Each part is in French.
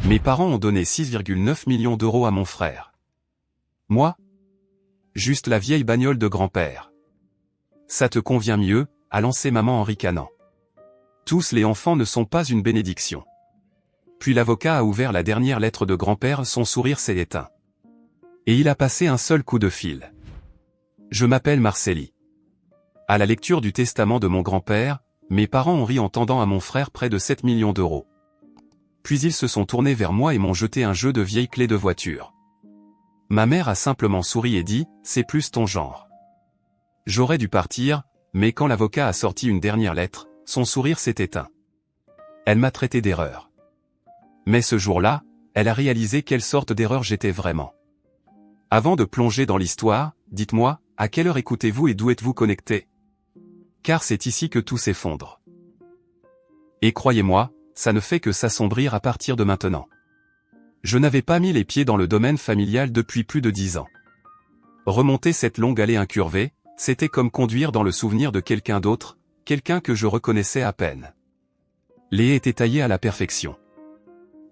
Mes parents ont donné 6,9 millions d'euros à mon frère. Moi? Juste la vieille bagnole de grand-père. Ça te convient mieux, a lancé maman en ricanant. Tous les enfants ne sont pas une bénédiction. Puis l'avocat a ouvert la dernière lettre de grand-père, son sourire s'est éteint. Et il a passé un seul coup de fil. Je m'appelle Marcélie. À la lecture du testament de mon grand-père, mes parents ont ri en tendant à mon frère près de 7 millions d'euros. Puis ils se sont tournés vers moi et m'ont jeté un jeu de vieilles clés de voiture. Ma mère a simplement souri et dit, c'est plus ton genre. J'aurais dû partir, mais quand l'avocat a sorti une dernière lettre, son sourire s'est éteint. Elle m'a traité d'erreur. Mais ce jour-là, elle a réalisé quelle sorte d'erreur j'étais vraiment. Avant de plonger dans l'histoire, dites-moi, à quelle heure écoutez-vous et d'où êtes-vous connecté? Car c'est ici que tout s'effondre. Et croyez-moi, ça ne fait que s'assombrir à partir de maintenant. Je n'avais pas mis les pieds dans le domaine familial depuis plus de 10 ans. Remonter cette longue allée incurvée, c'était comme conduire dans le souvenir de quelqu'un d'autre, quelqu'un que je reconnaissais à peine. Les haies étaient taillées à la perfection.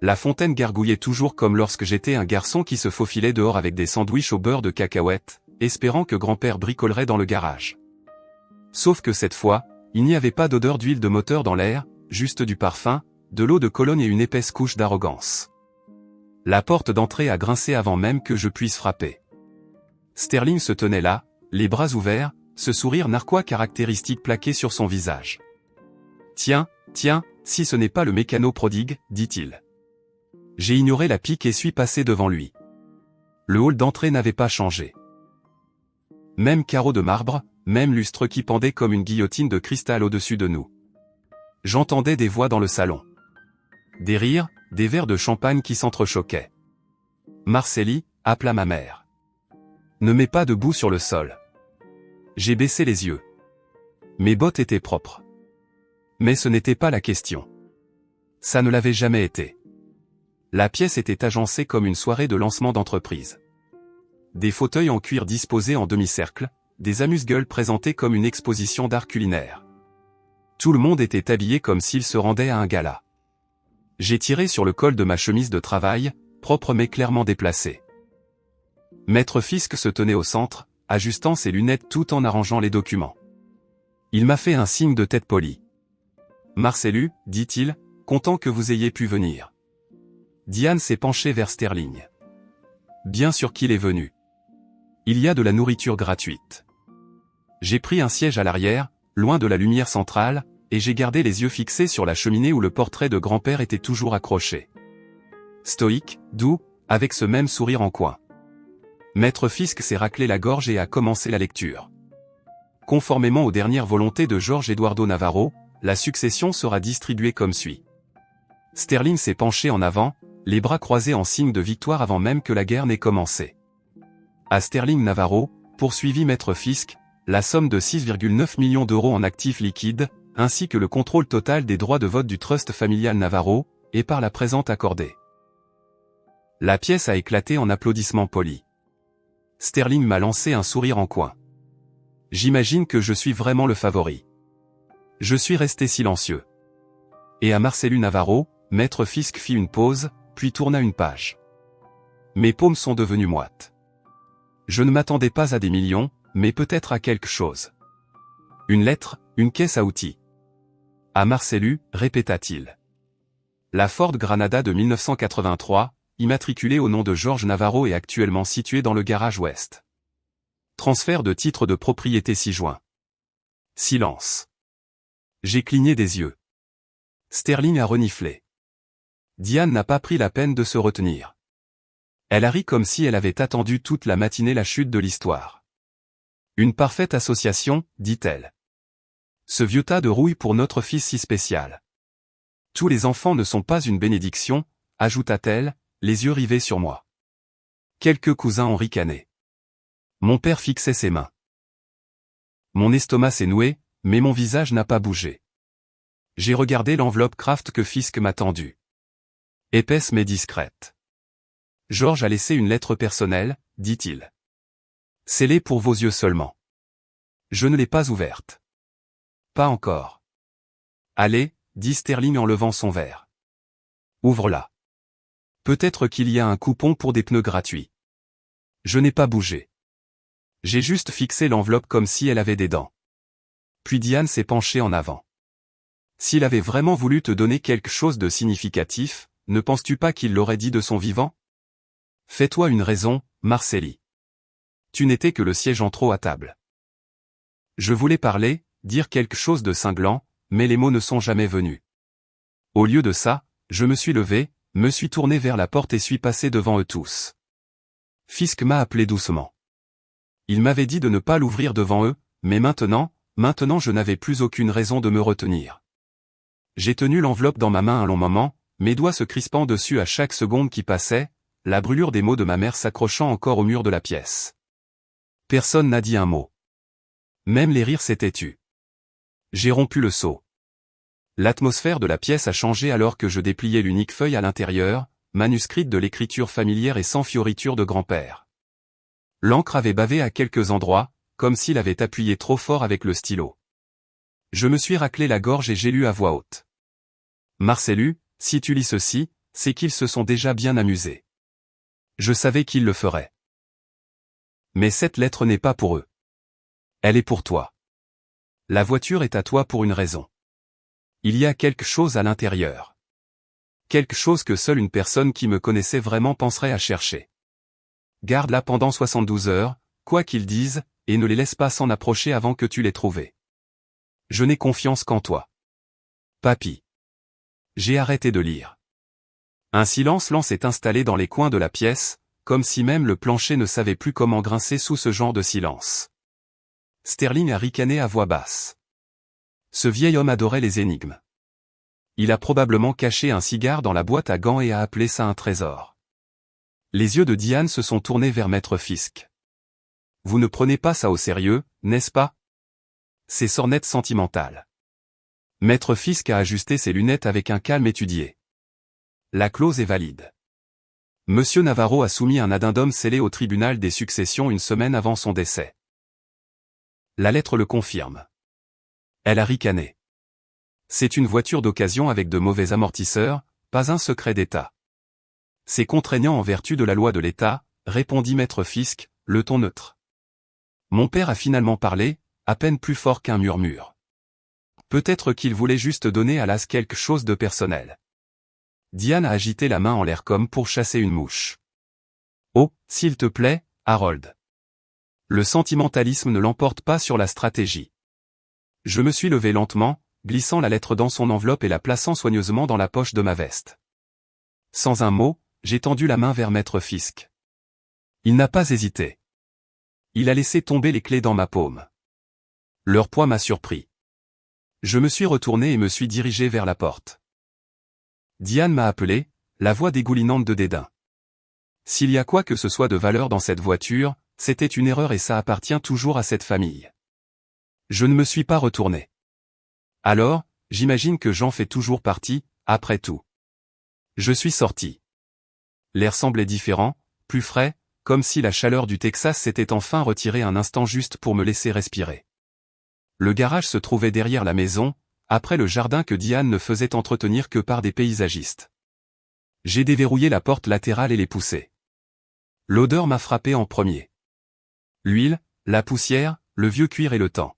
La fontaine gargouillait toujours comme lorsque j'étais un garçon qui se faufilait dehors avec des sandwichs au beurre de cacahuètes, espérant que grand-père bricolerait dans le garage. Sauf que cette fois, il n'y avait pas d'odeur d'huile de moteur dans l'air, juste du parfum, de l'eau de Cologne et une épaisse couche d'arrogance. La porte d'entrée a grincé avant même que je puisse frapper. Sterling se tenait là, les bras ouverts, ce sourire narquois caractéristique plaqué sur son visage. « Tiens, si ce n'est pas le mécano prodigue, dit-il. » J'ai ignoré la pique et suis passé devant lui. Le hall d'entrée n'avait pas changé. Même carreau de marbre, même lustre qui pendait comme une guillotine de cristal au-dessus de nous. J'entendais des voix dans le salon. Des rires, des verres de champagne qui s'entrechoquaient. Marcélie, appela ma mère. Ne mets pas de boue sur le sol. J'ai baissé les yeux. Mes bottes étaient propres. Mais ce n'était pas la question. Ça ne l'avait jamais été. La pièce était agencée comme une soirée de lancement d'entreprise. Des fauteuils en cuir disposés en demi-cercle, des amuse-gueules présentés comme une exposition d'art culinaire. Tout le monde était habillé comme s'il se rendait à un gala. J'ai tiré sur le col de ma chemise de travail, propre mais clairement déplacée. Maître Fisk se tenait au centre, ajustant ses lunettes tout en arrangeant les documents. Il m'a fait un signe de tête poli. « Marcellus, dit-il, content que vous ayez pu venir. » Diane s'est penchée vers Sterling. « Bien sûr qu'il est venu. Il y a de la nourriture gratuite. » J'ai pris un siège à l'arrière, loin de la lumière centrale, et j'ai gardé les yeux fixés sur la cheminée où le portrait de grand-père était toujours accroché. Stoïque, doux, avec ce même sourire en coin. Maître Fisk s'est raclé la gorge et a commencé la lecture. Conformément aux dernières volontés de Jorge Eduardo Navarro, la succession sera distribuée comme suit. Sterling s'est penché en avant, les bras croisés en signe de victoire avant même que la guerre n'ait commencé. À Sterling Navarro, poursuivit Maître Fisk, la somme de 6,9 millions d'euros en actifs liquides, ainsi que le contrôle total des droits de vote du Trust familial Navarro, et par la présente accordée. La pièce a éclaté en applaudissements polis. Sterling m'a lancé un sourire en coin. J'imagine que je suis vraiment le favori. Je suis resté silencieux. Et à Marcellus Navarro, Maître Fisk fit une pause, puis tourna une page. Mes paumes sont devenues moites. Je ne m'attendais pas à des millions, mais peut-être à quelque chose. Une lettre, une caisse à outils. À Marcellus, répéta-t-il. La Ford Granada de 1983, immatriculée au nom de Jorge Navarro et actuellement située dans le garage ouest. Transfert de titre de propriété ci-joint. Silence. J'ai cligné des yeux. Sterling a reniflé. Diane n'a pas pris la peine de se retenir. Elle a ri comme si elle avait attendu toute la matinée la chute de l'histoire. Une parfaite association, dit-elle. Ce vieux tas de rouille pour notre fils si spécial. Tous les enfants ne sont pas une bénédiction, ajouta-t-elle, les yeux rivés sur moi. Quelques cousins ont ricané. Mon père fixait ses mains. Mon estomac s'est noué, mais mon visage n'a pas bougé. J'ai regardé l'enveloppe Kraft que Fisk m'a tendue. Épaisse mais discrète. Georges a laissé une lettre personnelle, dit-il. Scellée pour vos yeux seulement. Je ne l'ai pas ouverte. Pas encore. Allez, dit Sterling en levant son verre. Ouvre-la. Peut-être qu'il y a un coupon pour des pneus gratuits. Je n'ai pas bougé. J'ai juste fixé l'enveloppe comme si elle avait des dents. Puis Diane s'est penchée en avant. S'il avait vraiment voulu te donner quelque chose de significatif, ne penses-tu pas qu'il l'aurait dit de son vivant? Fais-toi une raison, Marcélie. Tu n'étais que le siège en trop à table. Je voulais parler, dire quelque chose de cinglant, mais les mots ne sont jamais venus. Au lieu de ça, je me suis levé, me suis tourné vers la porte et suis passé devant eux tous. Fisk m'a appelé doucement. Il m'avait dit de ne pas l'ouvrir devant eux, mais maintenant je n'avais plus aucune raison de me retenir. J'ai tenu l'enveloppe dans ma main un long moment, mes doigts se crispant dessus à chaque seconde qui passait, la brûlure des mots de ma mère s'accrochant encore au mur de la pièce. Personne n'a dit un mot. Même les rires s'étaient tus. J'ai rompu le seau. L'atmosphère de la pièce a changé alors que je dépliais l'unique feuille à l'intérieur, manuscrite de l'écriture familière et sans fioriture de grand-père. L'encre avait bavé à quelques endroits, comme s'il avait appuyé trop fort avec le stylo. Je me suis raclé la gorge et j'ai lu à voix haute. Marcellus, si tu lis ceci, c'est qu'ils se sont déjà bien amusés. Je savais qu'ils le feraient. Mais cette lettre n'est pas pour eux. Elle est pour toi. La voiture est à toi pour une raison. Il y a quelque chose à l'intérieur. Quelque chose que seule une personne qui me connaissait vraiment penserait à chercher. Garde-la pendant 72 heures, quoi qu'ils disent, et ne les laisse pas s'en approcher avant que tu l'aies trouvée. Je n'ai confiance qu'en toi. Papy. J'ai arrêté de lire. Un silence lent s'est installé dans les coins de la pièce, comme si même le plancher ne savait plus comment grincer sous ce genre de silence. Sterling a ricané à voix basse. Ce vieil homme adorait les énigmes. Il a probablement caché un cigare dans la boîte à gants et a appelé ça un trésor. Les yeux de Diane se sont tournés vers Maître Fisk. Vous ne prenez pas ça au sérieux, n'est-ce pas? C'est sornette sentimentale. Maître Fisk a ajusté ses lunettes avec un calme étudié. La clause est valide. Monsieur Navarro a soumis un addendum scellé au tribunal des successions une semaine avant son décès. La lettre le confirme. Elle a ricané. C'est une voiture d'occasion avec de mauvais amortisseurs, pas un secret d'État. C'est contraignant en vertu de la loi de l'État, répondit Maître Fisk, le ton neutre. Mon père a finalement parlé, à peine plus fort qu'un murmure. Peut-être qu'il voulait juste donner à l'as quelque chose de personnel. Diane a agité la main en l'air comme pour chasser une mouche. Oh, s'il te plaît, Harold. Le sentimentalisme ne l'emporte pas sur la stratégie. Je me suis levé lentement, glissant la lettre dans son enveloppe et la plaçant soigneusement dans la poche de ma veste. Sans un mot, j'ai tendu la main vers Maître Fisk. Il n'a pas hésité. Il a laissé tomber les clés dans ma paume. Leur poids m'a surpris. Je me suis retourné et me suis dirigé vers la porte. Diane m'a appelé, la voix dégoulinante de dédain. S'il y a quoi que ce soit de valeur dans cette voiture, c'était une erreur et ça appartient toujours à cette famille. Je ne me suis pas retourné. Alors, j'imagine que j'en fais toujours partie, après tout. Je suis sorti. L'air semblait différent, plus frais, comme si la chaleur du Texas s'était enfin retirée un instant juste pour me laisser respirer. Le garage se trouvait derrière la maison, après le jardin que Diane ne faisait entretenir que par des paysagistes. J'ai déverrouillé la porte latérale et l'ai poussée. L'odeur m'a frappé en premier. L'huile, la poussière, le vieux cuir et le temps.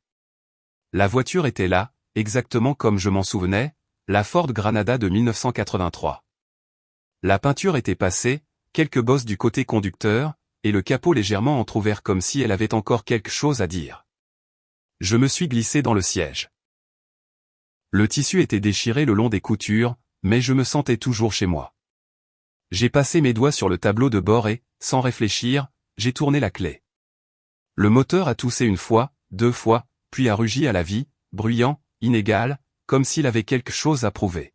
La voiture était là, exactement comme je m'en souvenais, la Ford Granada de 1983. La peinture était passée, quelques bosses du côté conducteur, et le capot légèrement entrouvert comme si elle avait encore quelque chose à dire. Je me suis glissé dans le siège. Le tissu était déchiré le long des coutures, mais je me sentais toujours chez moi. J'ai passé mes doigts sur le tableau de bord et, sans réfléchir, j'ai tourné la clé. Le moteur a toussé une fois, deux fois, puis a rugi à la vie, bruyant, inégal, comme s'il avait quelque chose à prouver.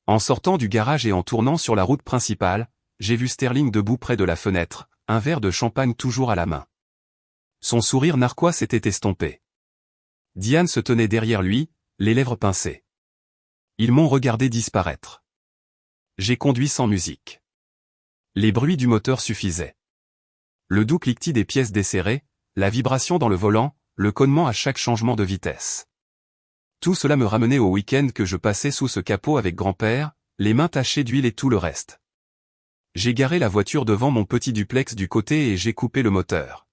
En sortant du garage et en tournant sur la route principale, j'ai vu Sterling debout près de la fenêtre, un verre de champagne toujours à la main. Son sourire narquois s'était estompé. Diane se tenait derrière lui, les lèvres pincées. Ils m'ont regardé disparaître. J'ai conduit sans musique. Les bruits du moteur suffisaient. Le doux cliquetis des pièces desserrées, la vibration dans le volant, le connement à chaque changement de vitesse. Tout cela me ramenait au week-end que je passais sous ce capot avec grand-père, les mains tachées d'huile et tout le reste. J'ai garé la voiture devant mon petit duplex du côté et j'ai coupé le moteur.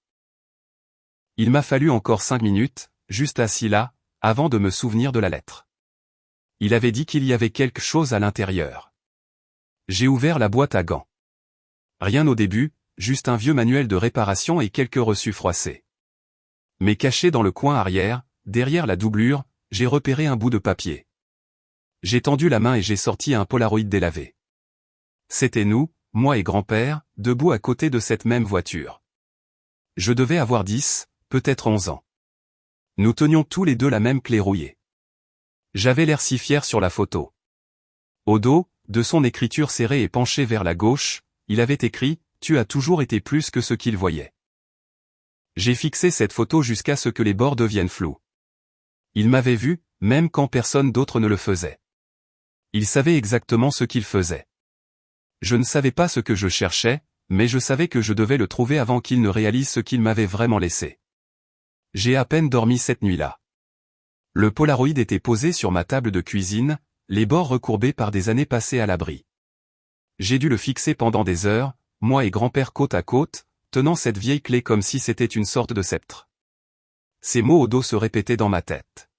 Il m'a fallu encore 5 minutes, juste assis là, avant de me souvenir de la lettre. Il avait dit qu'il y avait quelque chose à l'intérieur. J'ai ouvert la boîte à gants. Rien au début, juste un vieux manuel de réparation et quelques reçus froissés. Mais caché dans le coin arrière, derrière la doublure, j'ai repéré un bout de papier. J'ai tendu la main et j'ai sorti un Polaroid délavé. C'était nous, moi et grand-père, debout à côté de cette même voiture. Je devais avoir 10, peut-être 11 ans. Nous tenions tous les deux la même clé rouillée. J'avais l'air si fier sur la photo. Au dos, de son écriture serrée et penchée vers la gauche, il avait écrit « Tu as toujours été plus que ce qu'il voyait ». J'ai fixé cette photo jusqu'à ce que les bords deviennent flous. Il m'avait vu, même quand personne d'autre ne le faisait. Il savait exactement ce qu'il faisait. Je ne savais pas ce que je cherchais, mais je savais que je devais le trouver avant qu'il ne réalise ce qu'il m'avait vraiment laissé. J'ai à peine dormi cette nuit-là. Le Polaroid était posé sur ma table de cuisine, les bords recourbés par des années passées à l'abri. J'ai dû le fixer pendant des heures, moi et grand-père côte à côte, tenant cette vieille clé comme si c'était une sorte de sceptre. Ces mots au dos se répétaient dans ma tête.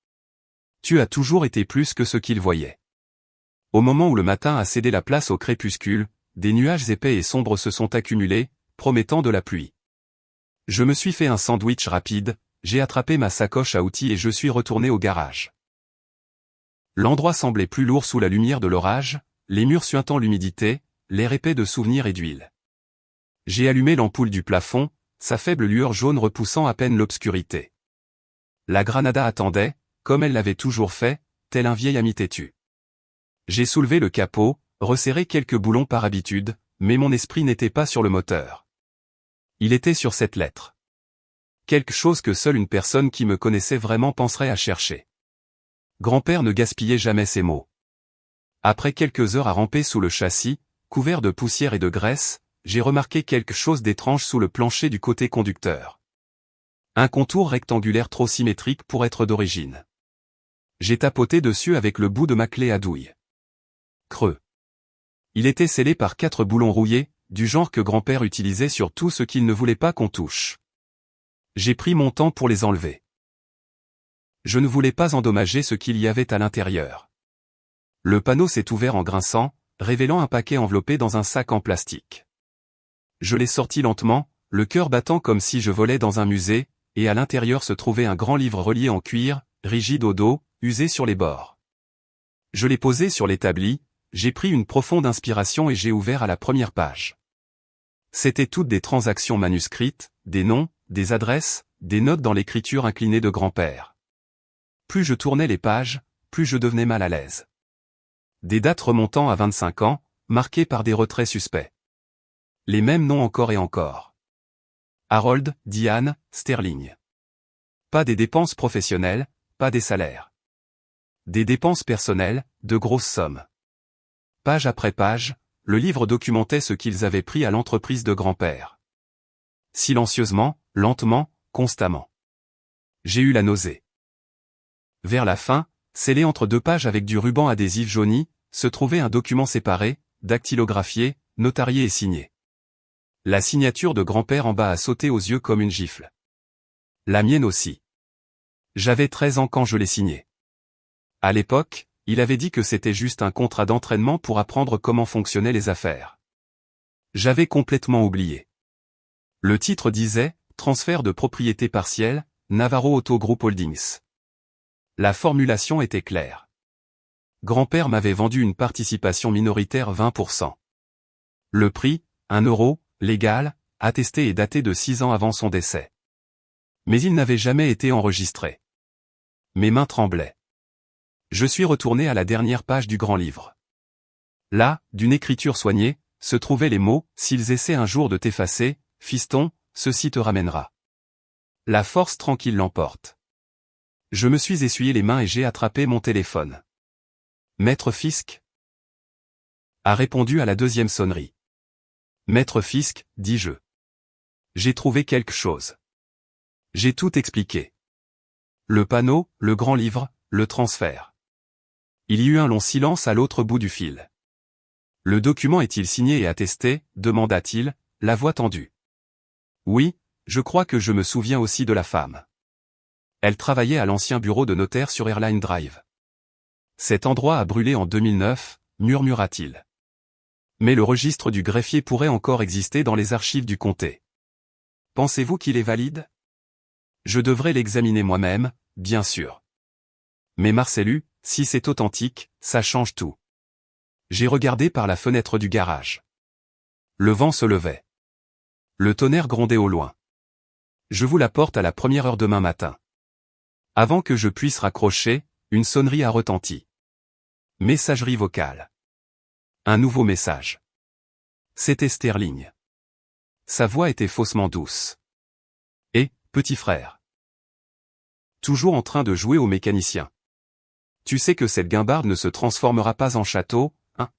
Tu as toujours été plus que ce qu'il voyait. Au moment où le matin a cédé la place au crépuscule, des nuages épais et sombres se sont accumulés, promettant de la pluie. Je me suis fait un sandwich rapide, j'ai attrapé ma sacoche à outils et je suis retourné au garage. L'endroit semblait plus lourd sous la lumière de l'orage, les murs suintant l'humidité, l'air épais de souvenirs et d'huile. J'ai allumé l'ampoule du plafond, sa faible lueur jaune repoussant à peine l'obscurité. La Granada attendait, comme elle l'avait toujours fait, tel un vieil ami têtu. J'ai soulevé le capot, resserré quelques boulons par habitude, mais mon esprit n'était pas sur le moteur. Il était sur cette lettre. Quelque chose que seule une personne qui me connaissait vraiment penserait à chercher. Grand-père ne gaspillait jamais ses mots. Après quelques heures à ramper sous le châssis, couvert de poussière et de graisse, j'ai remarqué quelque chose d'étrange sous le plancher du côté conducteur. Un contour rectangulaire trop symétrique pour être d'origine. J'ai tapoté dessus avec le bout de ma clé à douille. Creux. Il était scellé par 4 boulons rouillés, du genre que grand-père utilisait sur tout ce qu'il ne voulait pas qu'on touche. J'ai pris mon temps pour les enlever. Je ne voulais pas endommager ce qu'il y avait à l'intérieur. Le panneau s'est ouvert en grinçant, révélant un paquet enveloppé dans un sac en plastique. Je l'ai sorti lentement, le cœur battant comme si je volais dans un musée, et à l'intérieur se trouvait un grand livre relié en cuir, rigide au dos, usé sur les bords. Je l'ai posé sur l'établi, j'ai pris une profonde inspiration et j'ai ouvert à la première page. C'étaient toutes des transactions manuscrites, des noms, des adresses, des notes dans l'écriture inclinée de grand-père. Plus je tournais les pages, plus je devenais mal à l'aise. Des dates remontant à 25 ans, marquées par des retraits suspects. Les mêmes noms encore et encore. Harold, Diane, Sterling. Pas des dépenses professionnelles, pas des salaires. Des dépenses personnelles, de grosses sommes. Page après page, le livre documentait ce qu'ils avaient pris à l'entreprise de grand-père. Silencieusement, lentement, constamment. J'ai eu la nausée. Vers la fin, scellé entre 2 pages avec du ruban adhésif jauni, se trouvait un document séparé, dactylographié, notarié et signé. La signature de grand-père en bas a sauté aux yeux comme une gifle. La mienne aussi. J'avais 13 ans quand je l'ai signé. À l'époque, il avait dit que c'était juste un contrat d'entraînement pour apprendre comment fonctionnaient les affaires. J'avais complètement oublié. Le titre disait « Transfert de propriété partielle, Navarro Auto Group Holdings ». La formulation était claire. Grand-père m'avait vendu une participation minoritaire 20%. Le prix, 1 euro, légal, attesté et daté de 6 ans avant son décès. Mais il n'avait jamais été enregistré. Mes mains tremblaient. Je suis retourné à la dernière page du grand livre. Là, d'une écriture soignée, se trouvaient les mots « S'ils essaient un jour de t'effacer, fiston, ceci te ramènera. La force tranquille l'emporte. » Je me suis essuyé les mains et j'ai attrapé mon téléphone. Maître Fisk a répondu à la 2e sonnerie. Maître Fisk, dis-je. J'ai trouvé quelque chose. J'ai tout expliqué. Le panneau, le grand livre, le transfert. Il y eut un long silence à l'autre bout du fil. Le document est-il signé et attesté, demanda-t-il, la voix tendue. Oui, je crois que je me souviens aussi de la femme. Elle travaillait à l'ancien bureau de notaire sur Airline Drive. Cet endroit a brûlé en 2009, murmura-t-il. Mais le registre du greffier pourrait encore exister dans les archives du comté. Pensez-vous qu'il est valide? Je devrais l'examiner moi-même, bien sûr. Mais Marcellus, si c'est authentique, ça change tout. J'ai regardé par la fenêtre du garage. Le vent se levait. Le tonnerre grondait au loin. Je vous l'apporte à la première heure demain matin. Avant que je puisse raccrocher, une sonnerie a retenti. Messagerie vocale. Un nouveau message. C'était Sterling. Sa voix était faussement douce. Et, petit frère. Toujours en train de jouer au mécanicien. Tu sais que cette guimbarde ne se transformera pas en château, hein?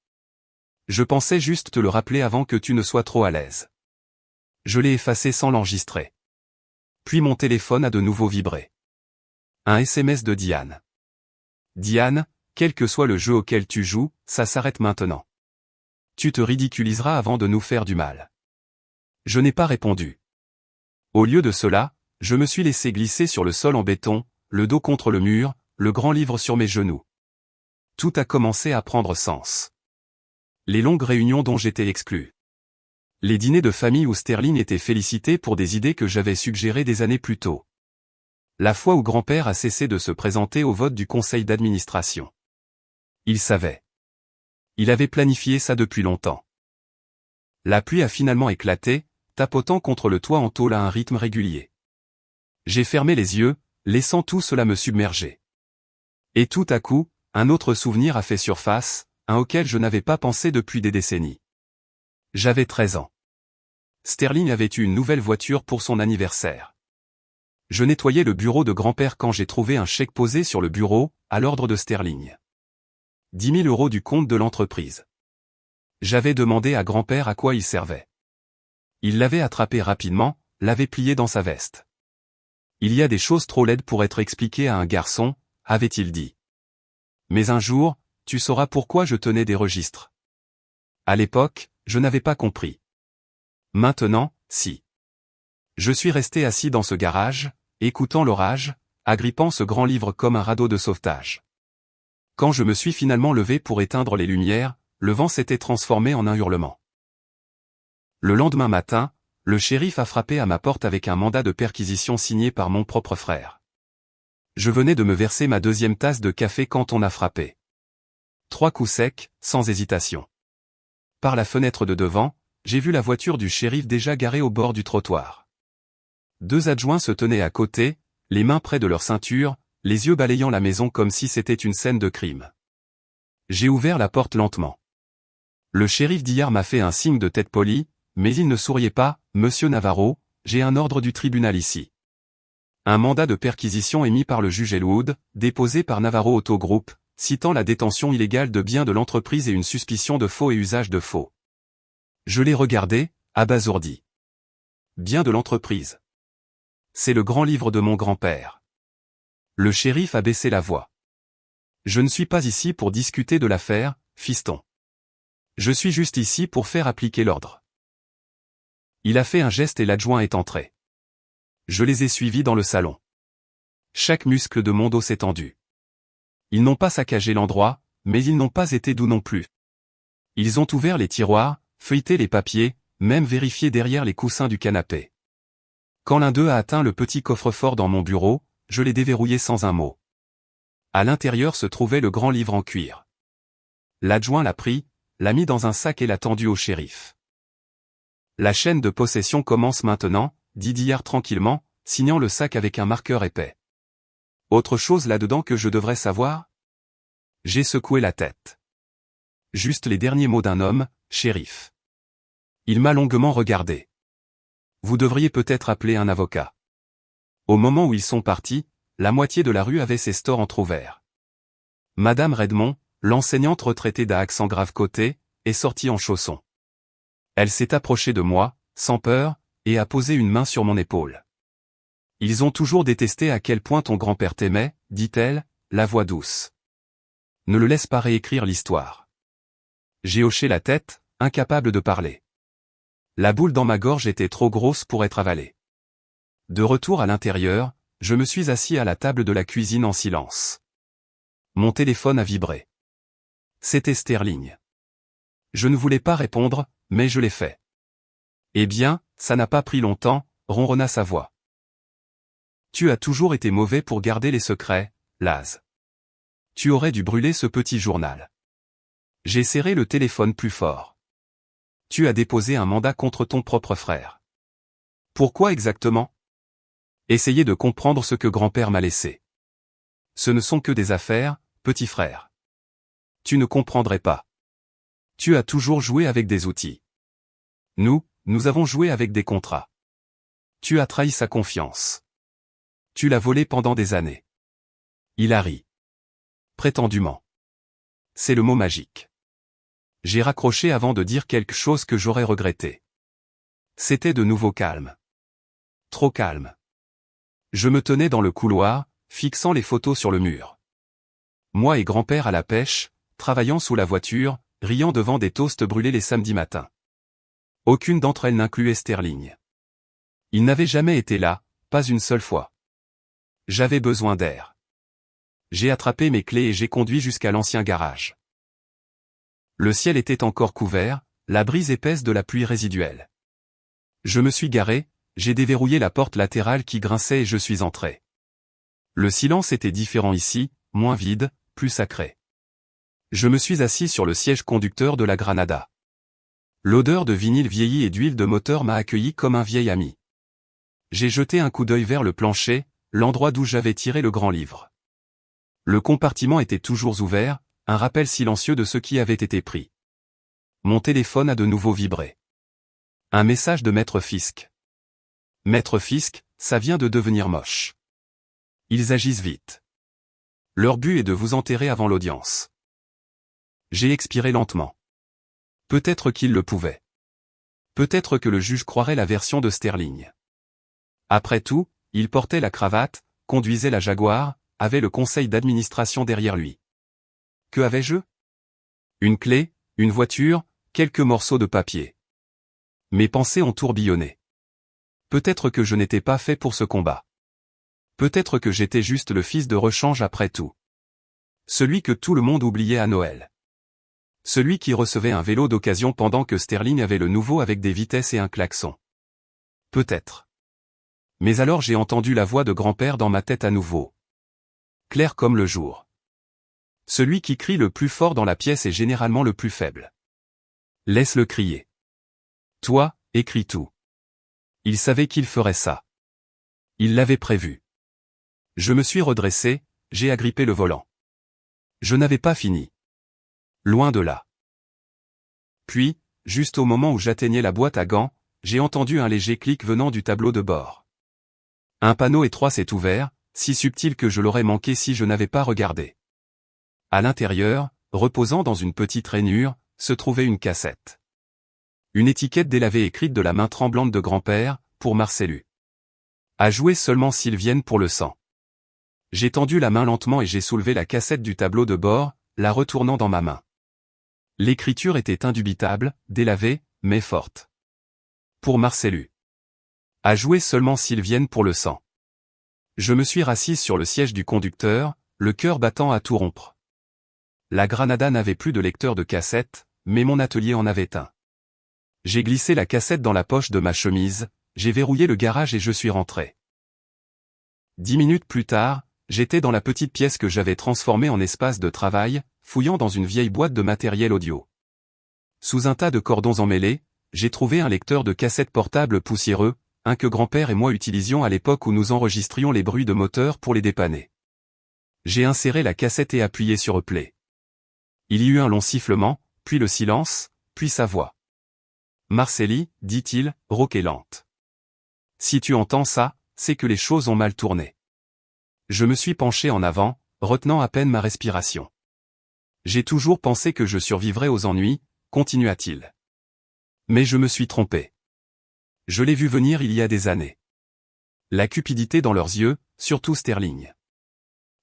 Je pensais juste te le rappeler avant que tu ne sois trop à l'aise. Je l'ai effacé sans l'enregistrer. Puis mon téléphone a de nouveau vibré. Un SMS de Diane. Diane, quel que soit le jeu auquel tu joues, ça s'arrête maintenant. Tu te ridiculiseras avant de nous faire du mal. Je n'ai pas répondu. Au lieu de cela, je me suis laissé glisser sur le sol en béton, le dos contre le mur, le grand livre sur mes genoux. Tout a commencé à prendre sens. Les longues réunions dont j'étais exclu. Les dîners de famille où Sterling était félicité pour des idées que j'avais suggérées des années plus tôt. La fois où grand-père a cessé de se présenter au vote du conseil d'administration. Il savait. Il avait planifié ça depuis longtemps. La pluie a finalement éclaté, tapotant contre le toit en tôle à un rythme régulier. J'ai fermé les yeux, laissant tout cela me submerger. Et tout à coup, un autre souvenir a fait surface, un auquel je n'avais pas pensé depuis des décennies. J'avais 13 ans. Sterling avait eu une nouvelle voiture pour son anniversaire. Je nettoyais le bureau de grand-père quand j'ai trouvé un chèque posé sur le bureau, à l'ordre de Sterling. 10 000 € du compte de l'entreprise. J'avais demandé à grand-père à quoi il servait. Il l'avait attrapé rapidement, l'avait plié dans sa veste. Il y a des choses trop laides pour être expliquées à un garçon, avait-il dit. Mais un jour, tu sauras pourquoi je tenais des registres. À l'époque, je n'avais pas compris. Maintenant, si. Je suis resté assis dans ce garage, écoutant l'orage, agrippant ce grand livre comme un radeau de sauvetage. Quand je me suis finalement levé pour éteindre les lumières, le vent s'était transformé en un hurlement. Le lendemain matin, le shérif a frappé à ma porte avec un mandat de perquisition signé par mon propre frère. Je venais de me verser ma deuxième tasse de café quand on a frappé. 3 coups secs, sans hésitation. Par la fenêtre de devant, j'ai vu la voiture du shérif déjà garée au bord du trottoir. 2 adjoints se tenaient à côté, les mains près de leur ceinture, les yeux balayant la maison comme si c'était une scène de crime. J'ai ouvert la porte lentement. Le shérif d'hier m'a fait un signe de tête polie, mais il ne souriait pas. Monsieur Navarro, j'ai un ordre du tribunal ici. Un mandat de perquisition émis par le juge Elwood, déposé par Navarro Auto Group, citant la détention illégale de biens de l'entreprise et une suspicion de faux et usage de faux. Je l'ai regardé, abasourdi. Biens de l'entreprise. C'est le grand livre de mon grand-père. Le shérif a baissé la voix. Je ne suis pas ici pour discuter de l'affaire, fiston. Je suis juste ici pour faire appliquer l'ordre. Il a fait un geste et l'adjoint est entré. Je les ai suivis dans le salon. Chaque muscle de mon dos s'est tendu. Ils n'ont pas saccagé l'endroit, mais ils n'ont pas été doux non plus. Ils ont ouvert les tiroirs, feuilleté les papiers, même vérifié derrière les coussins du canapé. Quand l'un d'eux a atteint le petit coffre-fort dans mon bureau, je l'ai déverrouillé sans un mot. À l'intérieur se trouvait le grand livre en cuir. L'adjoint l'a pris, l'a mis dans un sac et l'a tendu au shérif. La chaîne de possession commence maintenant, dit Dillard tranquillement, signant le sac avec un marqueur épais. Autre chose là-dedans que je devrais savoir? J'ai secoué la tête. Juste les derniers mots d'un homme, shérif. Il m'a longuement regardé. Vous devriez peut-être appeler un avocat. Au moment où ils sont partis, la moitié de la rue avait ses stores entr'ouverts. Madame Redmond, l'enseignante retraitée d'à accent grave côté, est sortie en chaussons. Elle s'est approchée de moi, sans peur, et a posé une main sur mon épaule. Ils ont toujours détesté à quel point ton grand-père t'aimait, dit-elle, la voix douce. Ne le laisse pas réécrire l'histoire. J'ai hoché la tête, incapable de parler. La boule dans ma gorge était trop grosse pour être avalée. De retour à l'intérieur, je me suis assis à la table de la cuisine en silence. Mon téléphone a vibré. C'était Sterling. Je ne voulais pas répondre, mais je l'ai fait. Eh bien, ça n'a pas pris longtemps, ronronna sa voix. Tu as toujours été mauvais pour garder les secrets, Laz. Tu aurais dû brûler ce petit journal. J'ai serré le téléphone plus fort. Tu as déposé un mandat contre ton propre frère. Pourquoi exactement? Essayez de comprendre ce que grand-père m'a laissé. Ce ne sont que des affaires, petit frère. Tu ne comprendrais pas. Tu as toujours joué avec des outils. Nous avons joué avec des contrats. Tu as trahi sa confiance. Tu l'as volé pendant des années. Il a ri. Prétendument. C'est le mot magique. J'ai raccroché avant de dire quelque chose que j'aurais regretté. C'était de nouveau calme. Trop calme. Je me tenais dans le couloir, fixant les photos sur le mur. Moi et grand-père à la pêche, travaillant sous la voiture, riant devant des toasts brûlés les samedis matins. Aucune d'entre elles n'incluait Sterling. Il n'avait jamais été là, pas une seule fois. J'avais besoin d'air. J'ai attrapé mes clés et j'ai conduit jusqu'à l'ancien garage. Le ciel était encore couvert, la brise épaisse de la pluie résiduelle. Je me suis garé, j'ai déverrouillé la porte latérale qui grinçait et je suis entré. Le silence était différent ici, moins vide, plus sacré. Je me suis assis sur le siège conducteur de la Granada. L'odeur de vinyle vieilli et d'huile de moteur m'a accueilli comme un vieil ami. J'ai jeté un coup d'œil vers le plancher, l'endroit d'où j'avais tiré le grand livre. Le compartiment était toujours ouvert, un rappel silencieux de ce qui avait été pris. Mon téléphone a de nouveau vibré. Un message de Maître Fisk. Maître Fisk, ça vient de devenir moche. Ils agissent vite. Leur but est de vous enterrer avant l'audience. J'ai expiré lentement. Peut-être qu'ils le pouvaient. Peut-être que le juge croirait la version de Sterling. Après tout, il portait la cravate, conduisait la Jaguar, avait le conseil d'administration derrière lui. Que avais-je? Une clé, une voiture, quelques morceaux de papier. Mes pensées ont tourbillonné. Peut-être que je n'étais pas fait pour ce combat. Peut-être que j'étais juste le fils de rechange après tout. Celui que tout le monde oubliait à Noël. Celui qui recevait un vélo d'occasion pendant que Sterling avait le nouveau avec des vitesses et un klaxon. Peut-être. Mais alors j'ai entendu la voix de grand-père dans ma tête à nouveau. Clair comme le jour. Celui qui crie le plus fort dans la pièce est généralement le plus faible. Laisse-le crier. Toi, écris tout. Il savait qu'il ferait ça. Il l'avait prévu. Je me suis redressé, j'ai agrippé le volant. Je n'avais pas fini. Loin de là. Puis, juste au moment où j'atteignais la boîte à gants, j'ai entendu un léger clic venant du tableau de bord. Un panneau étroit s'est ouvert, si subtil que je l'aurais manqué si je n'avais pas regardé. À l'intérieur, reposant dans une petite rainure, se trouvait une cassette. Une étiquette délavée écrite de la main tremblante de grand-père, pour Marcellus. À jouer seulement s'ils viennent pour le sang. J'ai tendu la main lentement et j'ai soulevé la cassette du tableau de bord, la retournant dans ma main. L'écriture était indubitable, délavée, mais forte. Pour Marcellus. À jouer seulement s'ils viennent pour le sang. Je me suis rassise sur le siège du conducteur, le cœur battant à tout rompre. La Granada n'avait plus de lecteur de cassette, mais mon atelier en avait un. J'ai glissé la cassette dans la poche de ma chemise, j'ai verrouillé le garage et je suis rentré. 10 minutes plus tard, j'étais dans la petite pièce que j'avais transformée en espace de travail, fouillant dans une vieille boîte de matériel audio. Sous un tas de cordons emmêlés, j'ai trouvé un lecteur de cassette portable poussiéreux, un que grand-père et moi utilisions à l'époque où nous enregistrions les bruits de moteur pour les dépanner. J'ai inséré la cassette et appuyé sur Play. Il y eut un long sifflement, puis le silence, puis sa voix. Marcelli, dit-il, rauque et lente. Si tu entends ça, c'est que les choses ont mal tourné. Je me suis penché en avant, retenant à peine ma respiration. J'ai toujours pensé que je survivrais aux ennuis, continua-t-il. Mais je me suis trompé. Je l'ai vu venir il y a des années. La cupidité dans leurs yeux, surtout Sterling.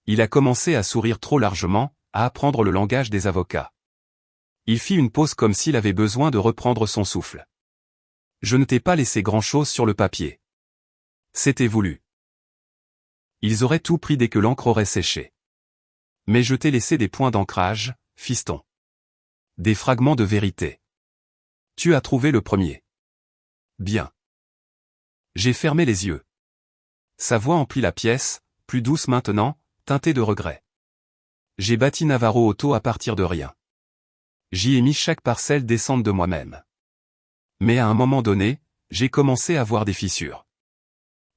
Il a commencé à sourire trop largement, à apprendre le langage des avocats. Il fit une pause comme s'il avait besoin de reprendre son souffle. Je ne t'ai pas laissé grand-chose sur le papier. C'était voulu. Ils auraient tout pris dès que l'encre aurait séché. Mais je t'ai laissé des points d'ancrage, fiston. Des fragments de vérité. Tu as trouvé le premier. Bien. J'ai fermé les yeux. Sa voix emplit la pièce, plus douce maintenant, teintée de regret. J'ai bâti Navarro Auto à partir de rien. J'y ai mis chaque parcelle décente de moi-même. Mais à un moment donné, j'ai commencé à voir des fissures.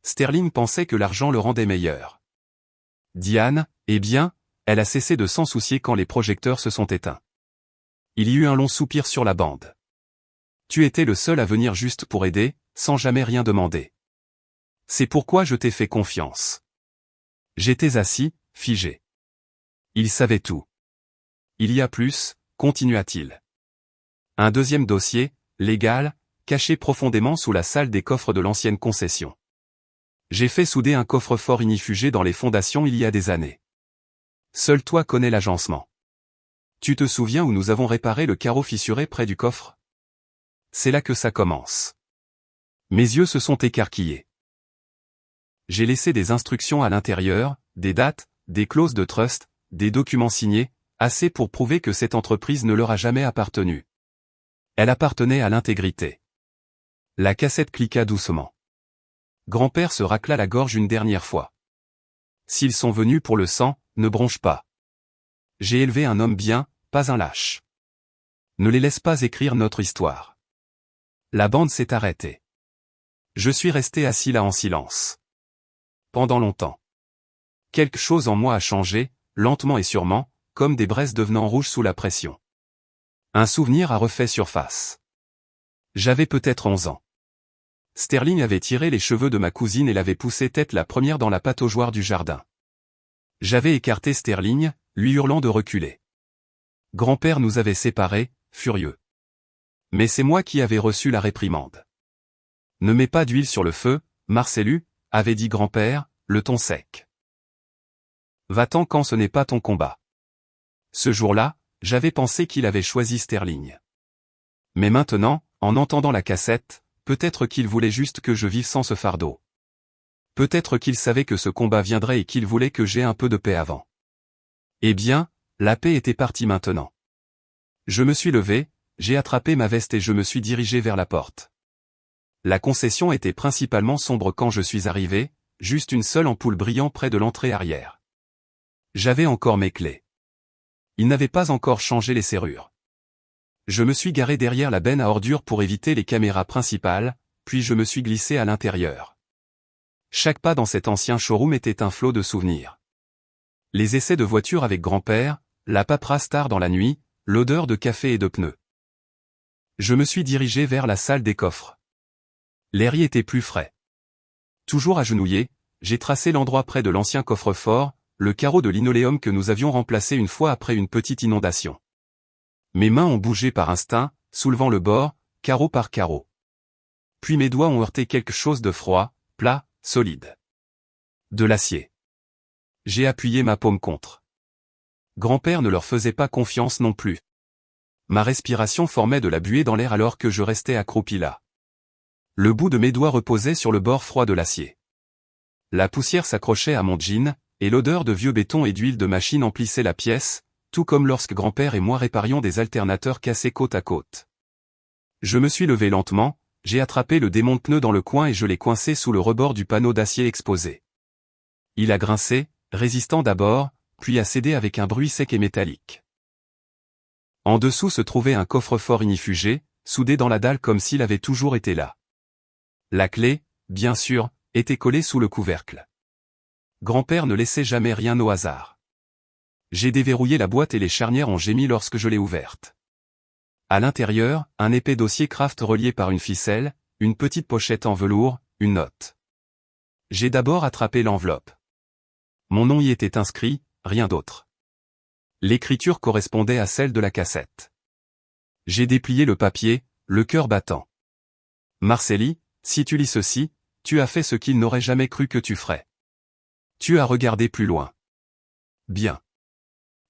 Sterling pensait que l'argent le rendait meilleur. Diane, eh bien, elle a cessé de s'en soucier quand les projecteurs se sont éteints. Il y eut un long soupir sur la bande. Tu étais le seul à venir juste pour aider, sans jamais rien demander. C'est pourquoi je t'ai fait confiance. J'étais assis, figé. Il savait tout. Il y a plus, continua-t-il. Un deuxième dossier, légal, caché profondément sous la salle des coffres de l'ancienne concession. J'ai fait souder un coffre-fort inifugé dans les fondations il y a des années. Seul toi connais l'agencement. Tu te souviens où nous avons réparé le carreau fissuré près du coffre? C'est là que ça commence. Mes yeux se sont écarquillés. J'ai laissé des instructions à l'intérieur, des dates, des clauses de trust, des documents signés, assez pour prouver que cette entreprise ne leur a jamais appartenu. Elle appartenait à l'intégrité. La cassette cliqua doucement. Grand-père se racla la gorge une dernière fois. S'ils sont venus pour le sang, ne bronche pas. J'ai élevé un homme bien, pas un lâche. Ne les laisse pas écrire notre histoire. La bande s'est arrêtée. Je suis resté assis là en silence. Pendant longtemps. Quelque chose en moi a changé, lentement et sûrement, comme des braises devenant rouges sous la pression. Un souvenir a refait surface. J'avais peut-être 11 ans. Sterling avait tiré les cheveux de ma cousine et l'avait poussée tête la première dans la pataugeoire du jardin. J'avais écarté Sterling, lui hurlant de reculer. Grand-père nous avait séparés, furieux. Mais c'est moi qui avais reçu la réprimande. Ne mets pas d'huile sur le feu, Marcellus, avait dit grand-père, le ton sec. Va-t'en quand ce n'est pas ton combat. Ce jour-là, j'avais pensé qu'il avait choisi Sterling. Mais maintenant, en entendant la cassette, peut-être qu'il voulait juste que je vive sans ce fardeau. Peut-être qu'il savait que ce combat viendrait et qu'il voulait que j'aie un peu de paix avant. Eh bien, la paix était partie maintenant. Je me suis levé, j'ai attrapé ma veste et je me suis dirigé vers la porte. La concession était principalement sombre quand je suis arrivé, juste une seule ampoule brillant près de l'entrée arrière. J'avais encore mes clés. Ils n'avaient pas encore changé les serrures. Je me suis garé derrière la benne à ordures pour éviter les caméras principales, puis je me suis glissé à l'intérieur. Chaque pas dans cet ancien showroom était un flot de souvenirs. Les essais de voiture avec grand-père, la paperasse tard dans la nuit, l'odeur de café et de pneus. Je me suis dirigé vers la salle des coffres. L'air y était plus frais. Toujours agenouillé, j'ai tracé l'endroit près de l'ancien coffre-fort, le carreau de linoléum que nous avions remplacé une fois après une petite inondation. Mes mains ont bougé par instinct, soulevant le bord, carreau par carreau. Puis mes doigts ont heurté quelque chose de froid, plat, solide. De l'acier. J'ai appuyé ma paume contre. Grand-père ne leur faisait pas confiance non plus. Ma respiration formait de la buée dans l'air alors que je restais accroupi là. Le bout de mes doigts reposait sur le bord froid de l'acier. La poussière s'accrochait à mon jean, et l'odeur de vieux béton et d'huile de machine emplissait la pièce, tout comme lorsque grand-père et moi réparions des alternateurs cassés côte à côte. Je me suis levé lentement, j'ai attrapé le démonte-pneu dans le coin et je l'ai coincé sous le rebord du panneau d'acier exposé. Il a grincé, résistant d'abord, puis a cédé avec un bruit sec et métallique. En dessous se trouvait un coffre-fort inifugé, soudé dans la dalle comme s'il avait toujours été là. La clé, bien sûr, était collée sous le couvercle. Grand-père ne laissait jamais rien au hasard. J'ai déverrouillé la boîte et les charnières ont gémi lorsque je l'ai ouverte. À l'intérieur, un épais dossier Kraft relié par une ficelle, une petite pochette en velours, une note. J'ai d'abord attrapé l'enveloppe. Mon nom y était inscrit, rien d'autre. L'écriture correspondait à celle de la cassette. J'ai déplié le papier, le cœur battant. Marcelli, si tu lis ceci, tu as fait ce qu'il n'aurait jamais cru que tu ferais. Tu as regardé plus loin. Bien.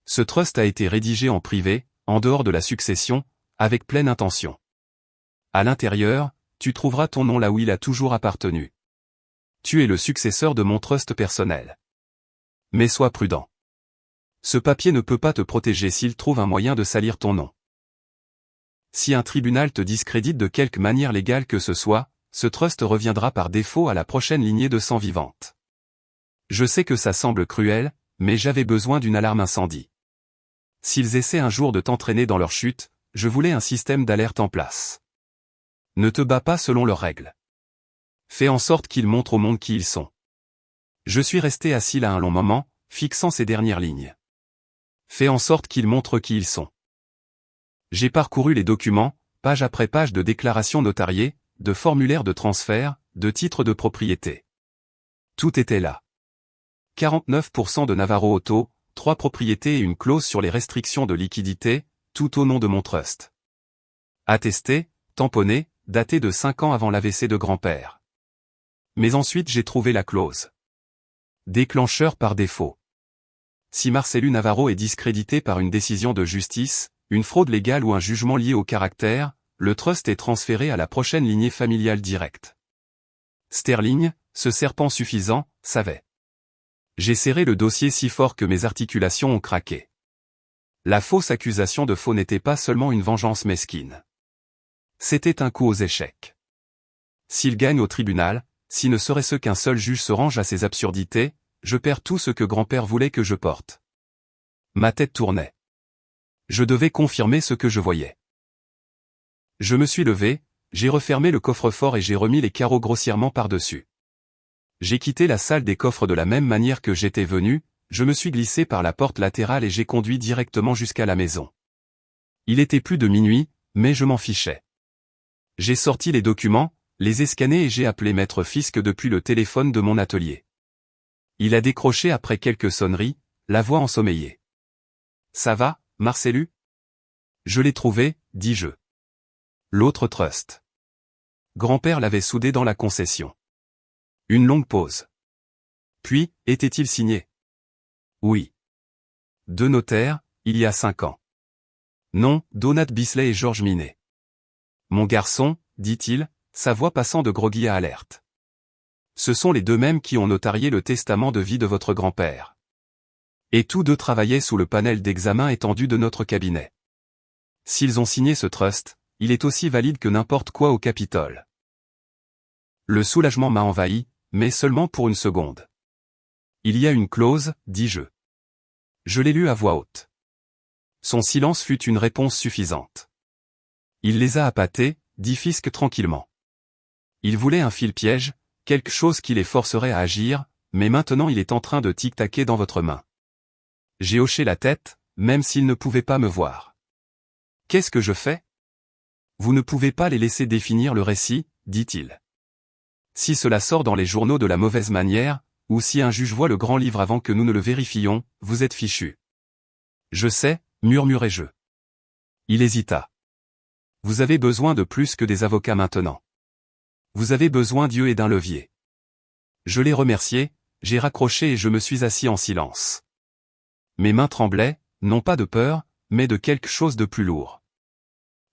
Ce trust a été rédigé en privé, en dehors de la succession, avec pleine intention. À l'intérieur, tu trouveras ton nom là où il a toujours appartenu. Tu es le successeur de mon trust personnel. Mais sois prudent. Ce papier ne peut pas te protéger s'il trouve un moyen de salir ton nom. Si un tribunal te discrédite de quelque manière légale que ce soit, ce trust reviendra par défaut à la prochaine lignée de sang vivante. Je sais que ça semble cruel, mais j'avais besoin d'une alarme incendie. S'ils essaient un jour de t'entraîner dans leur chute, je voulais un système d'alerte en place. Ne te bats pas selon leurs règles. Fais en sorte qu'ils montrent au monde qui ils sont. Je suis resté assis là un long moment, fixant ces dernières lignes. Fais en sorte qu'ils montrent qui ils sont. J'ai parcouru les documents, page après page de déclarations notariées, de formulaires de transfert, de titres de propriété. Tout était là. 49% de Navarro Auto, 3 propriétés et une clause sur les restrictions de liquidité, tout au nom de mon trust. Attesté, tamponné, daté de 5 ans avant l'AVC de grand-père. Mais ensuite j'ai trouvé la clause. Déclencheur par défaut. Si Marcelu Navarro est discrédité par une décision de justice, une fraude légale ou un jugement lié au caractère, le trust est transféré à la prochaine lignée familiale directe. Sterling, ce serpent suffisant, savait. J'ai serré le dossier si fort que mes articulations ont craqué. La fausse accusation de faux n'était pas seulement une vengeance mesquine. C'était un coup aux échecs. S'il gagne au tribunal, si ne serait-ce qu'un seul juge se range à ces absurdités, je perds tout ce que grand-père voulait que je porte. Ma tête tournait. Je devais confirmer ce que je voyais. Je me suis levé, j'ai refermé le coffre-fort et j'ai remis les carreaux grossièrement par-dessus. J'ai quitté la salle des coffres de la même manière que j'étais venu, je me suis glissé par la porte latérale et j'ai conduit directement jusqu'à la maison. Il était plus de minuit, mais je m'en fichais. J'ai sorti les documents, les ai scannés et j'ai appelé Maître Fisk depuis le téléphone de mon atelier. Il a décroché après quelques sonneries, la voix ensommeillée. « Ça va, Marcelu ?» ?»« Je l'ai trouvé, dis-je. L'autre trust. » Grand-père l'avait soudé dans la concession. Une longue pause. Puis, était-il signé? Oui. 2 notaires, il y a 5 ans. Non, Donat Bisley et Georges Minet. Mon garçon, dit-il, sa voix passant de groggy à alerte. Ce sont les deux mêmes qui ont notarié le testament de vie de votre grand-père. Et tous deux travaillaient sous le panel d'examen étendu de notre cabinet. S'ils ont signé ce trust, il est aussi valide que n'importe quoi au Capitole. Le soulagement m'a envahi, mais seulement pour une seconde. Il y a une clause, dis-je. Je l'ai lu à voix haute. Son silence fut une réponse suffisante. Il les a appâtés, dit Fisk tranquillement. Il voulait un fil-piège, quelque chose qui les forcerait à agir, mais maintenant il est en train de tic-taquer dans votre main. J'ai hoché la tête, même s'il ne pouvait pas me voir. Qu'est-ce que je fais? Vous ne pouvez pas les laisser définir le récit, dit-il. Si cela sort dans les journaux de la mauvaise manière, ou si un juge voit le grand livre avant que nous ne le vérifions, vous êtes fichus. Je sais, murmurai-je. Il hésita. Vous avez besoin de plus que des avocats maintenant. Vous avez besoin d'yeux et d'un levier. Je l'ai remercié, j'ai raccroché et je me suis assis en silence. Mes mains tremblaient, non pas de peur, mais de quelque chose de plus lourd.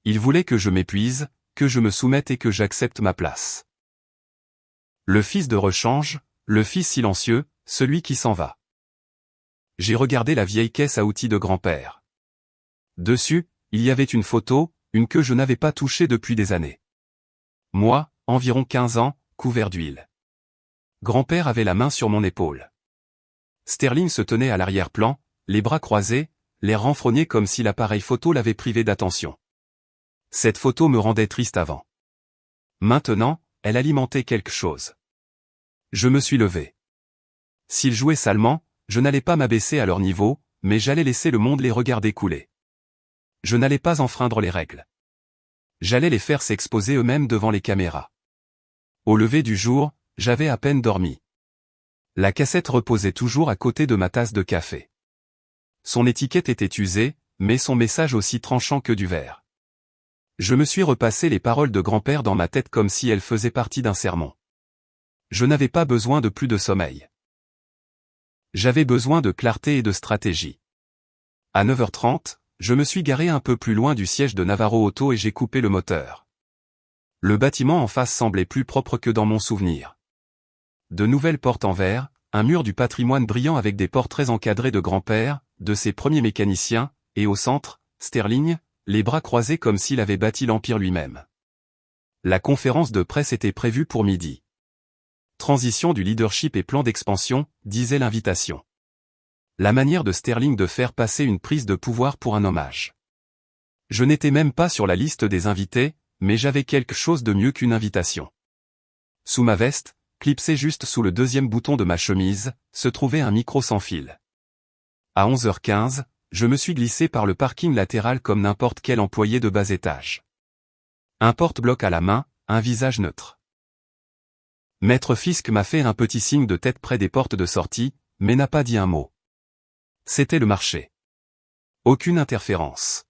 Il voulait que je m'épuise, que je me soumette et que j'accepte ma place. Le fils de rechange, le fils silencieux, celui qui s'en va. J'ai regardé la vieille caisse à outils de grand-père. Dessus, il y avait une photo, une que je n'avais pas touchée depuis des années. Moi, environ 15 ans, couvert d'huile. Grand-père avait la main sur mon épaule. Sterling se tenait à l'arrière-plan, les bras croisés, l'air renfrogné comme si l'appareil photo l'avait privé d'attention. Cette photo me rendait triste avant. Maintenant, elle alimentait quelque chose. Je me suis levé. S'ils jouaient salement, je n'allais pas m'abaisser à leur niveau, mais j'allais laisser le monde les regarder couler. Je n'allais pas enfreindre les règles. J'allais les faire s'exposer eux-mêmes devant les caméras. Au lever du jour, j'avais à peine dormi. La cassette reposait toujours à côté de ma tasse de café. Son étiquette était usée, mais son message aussi tranchant que du verre. Je me suis repassé les paroles de grand-père dans ma tête comme si elles faisaient partie d'un sermon. Je n'avais pas besoin de plus de sommeil. J'avais besoin de clarté et de stratégie. À 9h30, je me suis garé un peu plus loin du siège de Navarro Auto et j'ai coupé le moteur. Le bâtiment en face semblait plus propre que dans mon souvenir. De nouvelles portes en verre, un mur du patrimoine brillant avec des portraits encadrés de grand-père, de ses premiers mécaniciens, et au centre, Sterling, les bras croisés comme s'il avait bâti l'Empire lui-même. La conférence de presse était prévue pour midi. Transition du leadership et plan d'expansion, disait l'invitation. La manière de Sterling de faire passer une prise de pouvoir pour un hommage. Je n'étais même pas sur la liste des invités, mais j'avais quelque chose de mieux qu'une invitation. Sous ma veste, clipsé juste sous le deuxième bouton de ma chemise, se trouvait un micro sans fil. À 11h15, je me suis glissé par le parking latéral comme n'importe quel employé de bas étage. Un porte-bloc à la main, un visage neutre. Maître Fisk m'a fait un petit signe de tête près des portes de sortie, mais n'a pas dit un mot. C'était le marché. Aucune interférence.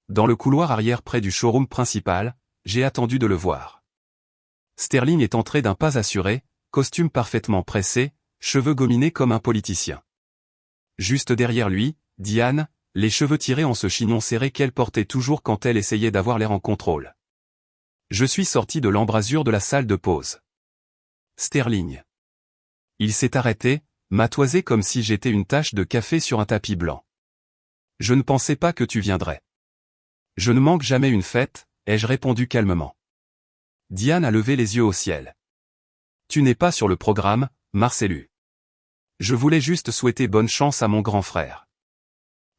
Dans le couloir arrière près du showroom principal, j'ai attendu de le voir. Sterling est entré d'un pas assuré, costume parfaitement pressé, cheveux gominés comme un politicien. Juste derrière lui, Diane, les cheveux tirés en ce chignon serré qu'elle portait toujours quand elle essayait d'avoir l'air en contrôle. Je suis sorti de l'embrasure de la salle de pause. Sterling. Il s'est arrêté, m'a toisé comme si j'étais une tache de café sur un tapis blanc. Je ne pensais pas que tu viendrais. Je ne manque jamais une fête, ai-je répondu calmement. Diane a levé les yeux au ciel. Tu n'es pas sur le programme, Marcellus. Je voulais juste souhaiter bonne chance à mon grand frère.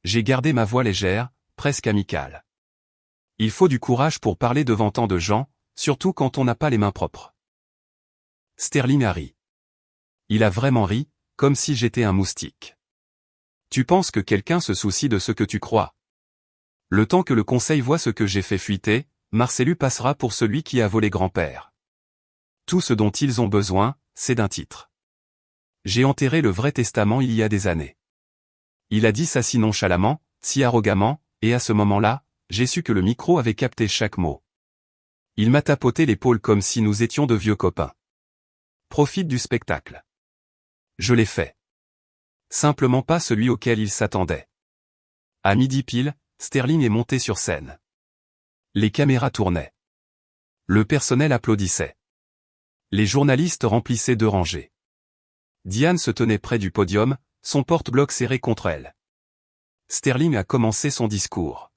J'ai gardé ma voix légère, presque amicale. Il faut du courage pour parler devant tant de gens, surtout quand on n'a pas les mains propres. Sterling a ri. Il a vraiment ri, comme si j'étais un moustique. Tu penses que quelqu'un se soucie de ce que tu crois? Le temps que le conseil voit ce que j'ai fait fuiter, Marcellus passera pour celui qui a volé grand-père. Tout ce dont ils ont besoin, c'est d'un titre. J'ai enterré le vrai testament il y a des années. Il a dit ça si nonchalamment, si arrogamment, et à ce moment-là, j'ai su que le micro avait capté chaque mot. Il m'a tapoté l'épaule comme si nous étions de vieux copains. Profite du spectacle. Je l'ai fait. Simplement pas celui auquel il s'attendait. À midi pile, Sterling est monté sur scène. Les caméras tournaient. Le personnel applaudissait. Les journalistes remplissaient 2 rangées. Diane se tenait près du podium, son porte-bloc serré contre elle. Sterling a commencé son discours.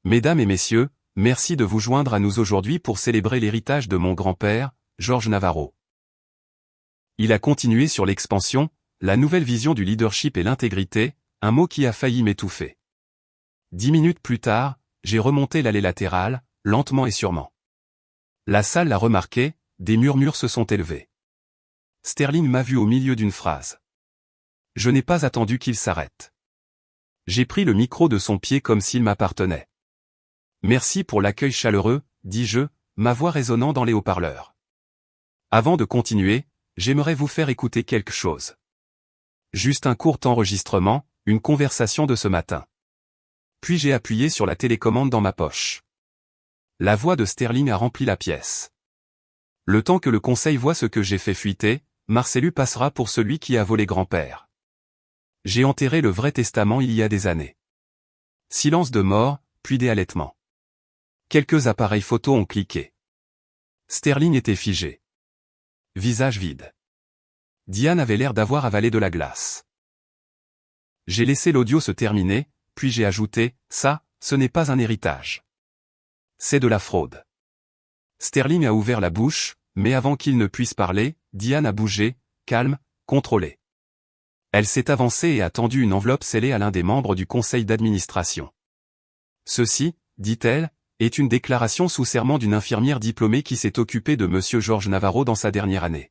Mesdames et messieurs, merci de vous joindre à nous aujourd'hui pour célébrer l'héritage de mon grand-père, George Navarro. Il a continué sur l'expansion, la nouvelle vision du leadership et l'intégrité, un mot qui a failli m'étouffer. 10 minutes plus tard, j'ai remonté l'allée latérale, lentement et sûrement. La salle l'a remarqué, des murmures se sont élevés. Sterling m'a vu au milieu d'une phrase. Je n'ai pas attendu qu'il s'arrête. J'ai pris le micro de son pied comme s'il m'appartenait. Merci pour l'accueil chaleureux, dis-je, ma voix résonnant dans les haut-parleurs. Avant de continuer, j'aimerais vous faire écouter quelque chose. Juste un court enregistrement, une conversation de ce matin. Puis j'ai appuyé sur la télécommande dans ma poche. La voix de Sterling a rempli la pièce. Le temps que le conseil voit ce que j'ai fait fuiter, Marcellus passera pour celui qui a volé grand-père. J'ai enterré le vrai testament il y a des années. Silence de mort, puis des halètements. Quelques appareils photo ont cliqué. Sterling était figé. Visage vide. Diane avait l'air d'avoir avalé de la glace. J'ai laissé l'audio se terminer, puis j'ai ajouté, ça, ce n'est pas un héritage. C'est de la fraude. Sterling a ouvert la bouche, mais avant qu'il ne puisse parler, Diane a bougé, calme, contrôlée. Elle s'est avancée et a tendu une enveloppe scellée à l'un des membres du conseil d'administration. Ceci, dit-elle, est une déclaration sous serment d'une infirmière diplômée qui s'est occupée de Monsieur George Navarro dans sa dernière année.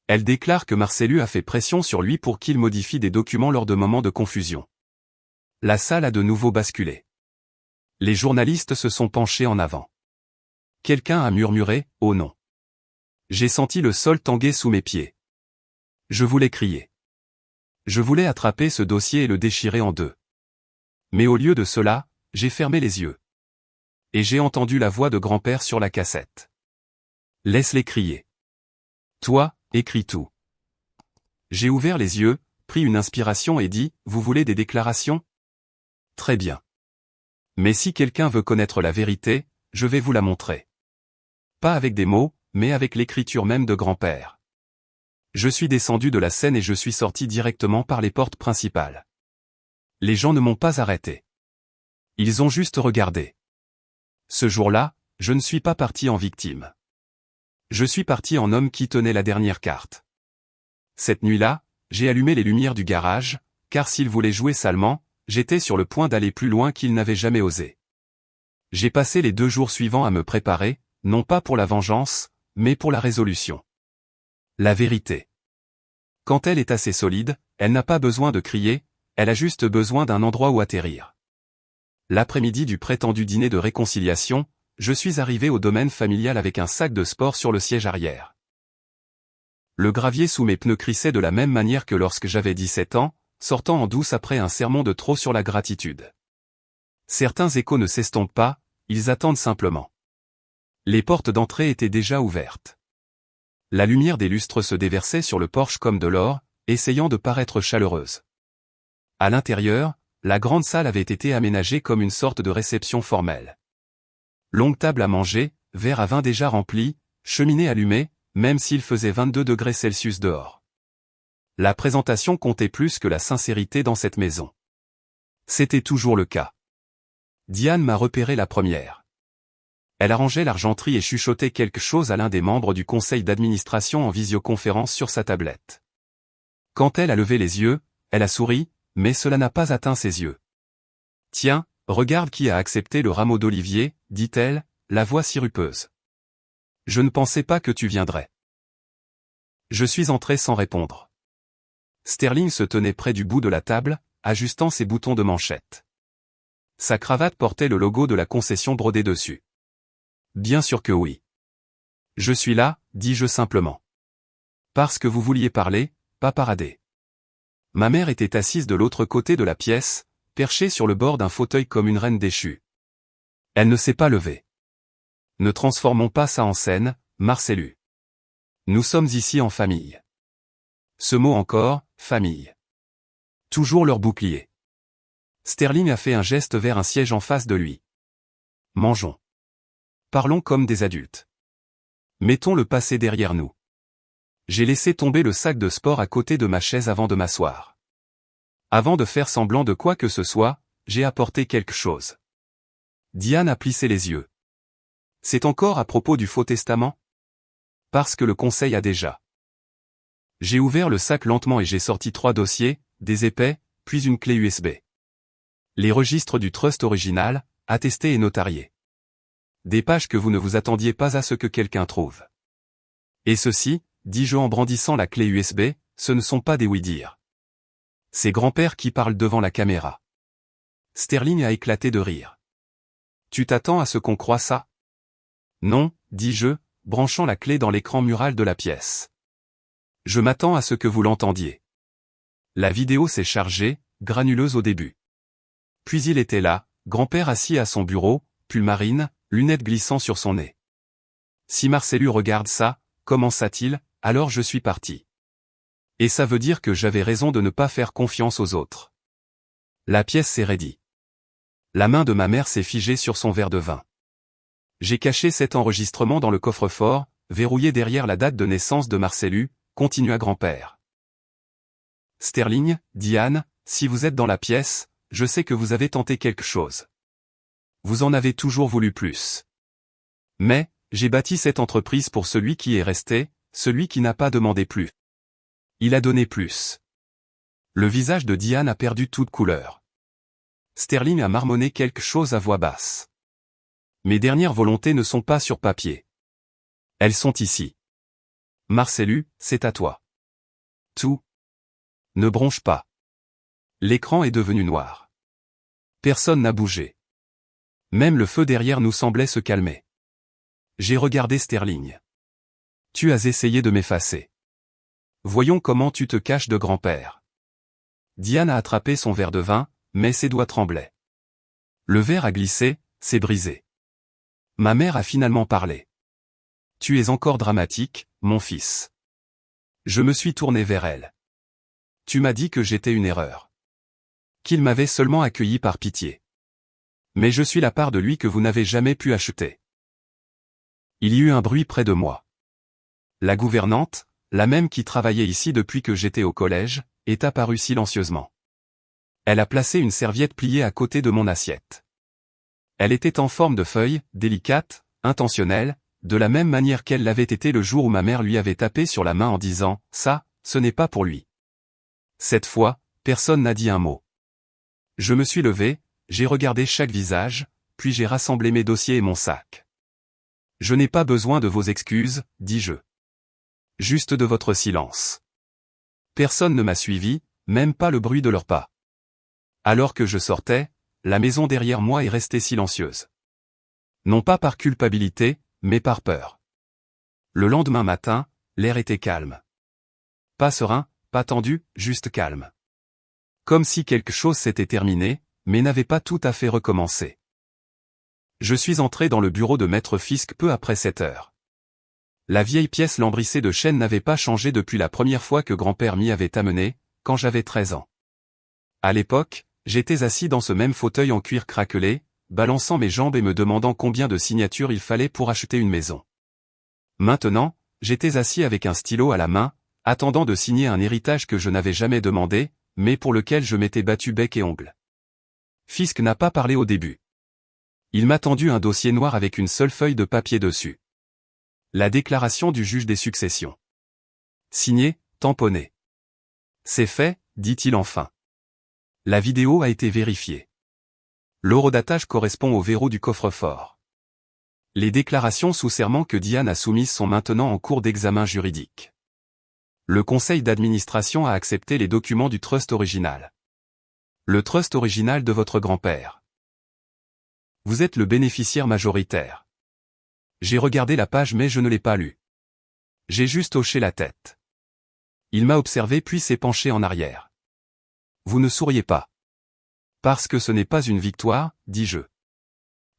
Elle déclare que Marcellus a fait pression sur lui pour qu'il modifie des documents lors de moments de confusion. La salle a de nouveau basculé. Les journalistes se sont penchés en avant. Quelqu'un a murmuré, « Oh non !» J'ai senti le sol tanguer sous mes pieds. Je voulais crier. Je voulais attraper ce dossier et le déchirer en 2. Mais au lieu de cela, j'ai fermé les yeux. Et j'ai entendu la voix de grand-père sur la cassette. Laisse-les crier. Toi, écris tout. J'ai ouvert les yeux, pris une inspiration et dit, vous voulez des déclarations? Très bien. Mais si quelqu'un veut connaître la vérité, je vais vous la montrer. Pas avec des mots, mais avec l'écriture même de grand-père. Je suis descendu de la scène et je suis sorti directement par les portes principales. Les gens ne m'ont pas arrêté. Ils ont juste regardé. Ce jour-là, je ne suis pas parti en victime. Je suis parti en homme qui tenait la dernière carte. Cette nuit-là, j'ai allumé les lumières du garage, car s'il voulait jouer salement, j'étais sur le point d'aller plus loin qu'il n'avait jamais osé. J'ai passé les 2 jours suivants à me préparer, non pas pour la vengeance, mais pour la résolution. La vérité. Quand elle est assez solide, elle n'a pas besoin de crier, elle a juste besoin d'un endroit où atterrir. L'après-midi du prétendu dîner de réconciliation, je suis arrivé au domaine familial avec un sac de sport sur le siège arrière. Le gravier sous mes pneus crissait de la même manière que lorsque j'avais 17 ans, sortant en douce après un sermon de trop sur la gratitude. Certains échos ne s'estompent pas, ils attendent simplement. Les portes d'entrée étaient déjà ouvertes. La lumière des lustres se déversait sur le porche comme de l'or, essayant de paraître chaleureuse. À l'intérieur, la grande salle avait été aménagée comme une sorte de réception formelle. Longue table à manger, verre à vin déjà rempli, cheminée allumée, même s'il faisait 22 degrés Celsius dehors. La présentation comptait plus que la sincérité dans cette maison. C'était toujours le cas. Diane m'a repéré la première. Elle arrangeait l'argenterie et chuchotait quelque chose à l'un des membres du conseil d'administration en visioconférence sur sa tablette. Quand elle a levé les yeux, elle a souri, mais cela n'a pas atteint ses yeux. « Tiens, regarde qui a accepté le rameau d'olivier, dit-elle, la voix sirupeuse. Je ne pensais pas que tu viendrais. Je suis entré sans répondre. Sterling se tenait près du bout de la table, ajustant ses boutons de manchette. Sa cravate portait le logo de la concession brodé dessus. Bien sûr que oui. Je suis là, dis-je simplement. Parce que vous vouliez parler, pas parader. Ma mère était assise de l'autre côté de la pièce, perchée sur le bord d'un fauteuil comme une reine déchue. Elle ne s'est pas levée. Ne transformons pas ça en scène, Marcellus. Nous sommes ici en famille. Ce mot encore, famille. Toujours leur bouclier. Sterling a fait un geste vers un siège en face de lui. Mangeons. Parlons comme des adultes. Mettons le passé derrière nous. J'ai laissé tomber le sac de sport à côté de ma chaise avant de m'asseoir. Avant de faire semblant de quoi que ce soit, j'ai apporté quelque chose. Diane a plissé les yeux. C'est encore à propos du faux testament? Parce que le conseil a déjà. J'ai ouvert le sac lentement et j'ai sorti 3 dossiers, des épais, puis une clé USB. Les registres du trust original, attestés et notariés. Des pages que vous ne vous attendiez pas à ce que quelqu'un trouve. Et ceci, dis-je en brandissant la clé USB, ce ne sont pas des oui-dire. C'est grand-père qui parle devant la caméra. Sterling a éclaté de rire. Tu t'attends à ce qu'on croie ça? Non, dis-je, branchant la clé dans l'écran mural de la pièce. Je m'attends à ce que vous l'entendiez. La vidéo s'est chargée, granuleuse au début. Puis il était là, grand-père assis à son bureau, pull marine, lunettes glissant sur son nez. Si Marcellus regarde ça, commença-t-il, alors je suis parti. Et ça veut dire que j'avais raison de ne pas faire confiance aux autres. La pièce s'est raidie. La main de ma mère s'est figée sur son verre de vin. J'ai caché cet enregistrement dans le coffre-fort, verrouillé derrière la date de naissance de Marcellus, continua grand-père. Sterling, Diane, si vous êtes dans la pièce, je sais que vous avez tenté quelque chose. Vous en avez toujours voulu plus. Mais, j'ai bâti cette entreprise pour celui qui est resté, celui qui n'a pas demandé plus. Il a donné plus. Le visage de Diane a perdu toute couleur. Sterling a marmonné quelque chose à voix basse. Mes dernières volontés ne sont pas sur papier. Elles sont ici. Marcellus, c'est à toi. Tout. Ne bronche pas. L'écran est devenu noir. Personne n'a bougé. Même le feu derrière nous semblait se calmer. J'ai regardé Sterling. Tu as essayé de m'effacer. Voyons comment tu te caches de grand-père. Diane a attrapé son verre de vin, mais ses doigts tremblaient. Le verre a glissé, s'est brisé. Ma mère a finalement parlé. Tu es encore dramatique, mon fils. Je me suis tourné vers elle. Tu m'as dit que j'étais une erreur. qu'il m'avait seulement accueilli par pitié. Mais je suis la part de lui que vous n'avez jamais pu acheter. Il y eut un bruit près de moi. La gouvernante, la même qui travaillait ici depuis que j'étais au collège, est apparue silencieusement. Elle a placé une serviette pliée à côté de mon assiette. Elle était en forme de feuille, délicate, intentionnelle, de la même manière qu'elle l'avait été le jour où ma mère lui avait tapé sur la main en disant « Ça, ce n'est pas pour lui ». Cette fois, personne n'a dit un mot. Je me suis levé, j'ai regardé chaque visage, puis j'ai rassemblé mes dossiers et mon sac. « Je n'ai pas besoin de vos excuses, dis-je. Juste de votre silence. » Personne ne m'a suivi, même pas le bruit de leurs pas. Alors que je sortais, la maison derrière moi est restée silencieuse. Non pas par culpabilité, mais par peur. Le lendemain matin, l'air était calme. Pas serein, pas tendu, juste calme. Comme si quelque chose s'était terminé, mais n'avait pas tout à fait recommencé. Je suis entré dans le bureau de Maître Fisk peu après 7 heures. La vieille pièce lambrissée de chêne n'avait pas changé depuis la première fois que grand-père m'y avait amené, quand j'avais 13 ans. À l'époque, j'étais assis dans ce même fauteuil en cuir craquelé, balançant mes jambes et me demandant combien de signatures il fallait pour acheter une maison. Maintenant, j'étais assis avec un stylo à la main, attendant de signer un héritage que je n'avais jamais demandé, mais pour lequel je m'étais battu bec et ongle. Fisk n'a pas parlé au début. Il m'a tendu un dossier noir avec une seule feuille de papier dessus. La déclaration du juge des successions. Signé, tamponné. C'est fait, dit-il enfin. La vidéo a été vérifiée. L'horodatage correspond au verrou du coffre-fort. Les déclarations sous serment que Diane a soumises sont maintenant en cours d'examen juridique. Le conseil d'administration a accepté les documents du trust original. Le trust original de votre grand-père. Vous êtes le bénéficiaire majoritaire. J'ai regardé la page mais je ne l'ai pas lue. J'ai juste hoché la tête. Il m'a observé puis s'est penché en arrière. Vous ne souriez pas. Parce que ce n'est pas une victoire, dis-je.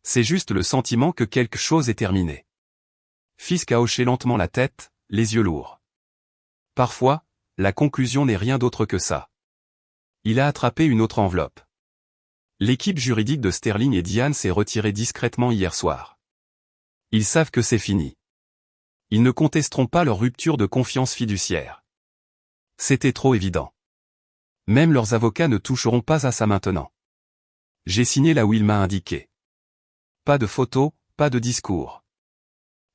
C'est juste le sentiment que quelque chose est terminé. Fisk a hoché lentement la tête, les yeux lourds. Parfois, la conclusion n'est rien d'autre que ça. Il a attrapé une autre enveloppe. L'équipe juridique de Sterling et Diane s'est retirée discrètement hier soir. Ils savent que c'est fini. Ils ne contesteront pas leur rupture de confiance fiduciaire. C'était trop évident. Même leurs avocats ne toucheront pas à ça maintenant. J'ai signé là où il m'a indiqué. Pas de photos, pas de discours.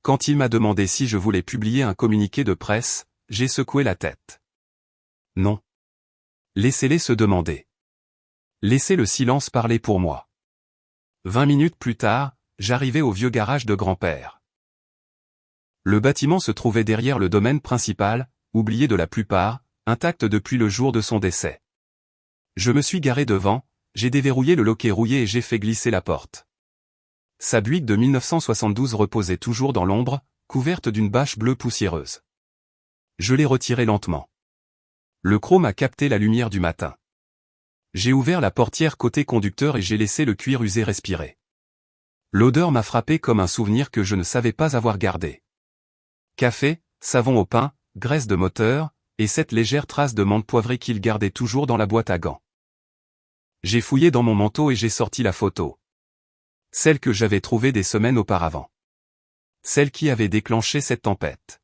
Quand il m'a demandé si je voulais publier un communiqué de presse, j'ai secoué la tête. Non. Laissez-les se demander. Laissez le silence parler pour moi. 20 minutes plus tard, j'arrivais au vieux garage de grand-père. Le bâtiment se trouvait derrière le domaine principal, oublié de la plupart, intact depuis le jour de son décès. Je me suis garé devant, j'ai déverrouillé le loquet rouillé et j'ai fait glisser la porte. Sa Buick de 1972 reposait toujours dans l'ombre, couverte d'une bâche bleue poussiéreuse. Je l'ai retirée lentement. Le chrome a capté la lumière du matin. J'ai ouvert la portière côté conducteur et j'ai laissé le cuir usé respirer. L'odeur m'a frappé comme un souvenir que je ne savais pas avoir gardé. Café, savon au pain, graisse de moteur, et cette légère trace de menthe poivrée qu'il gardait toujours dans la boîte à gants. J'ai fouillé dans mon manteau et j'ai sorti la photo. Celle que j'avais trouvée des semaines auparavant. Celle qui avait déclenché cette tempête.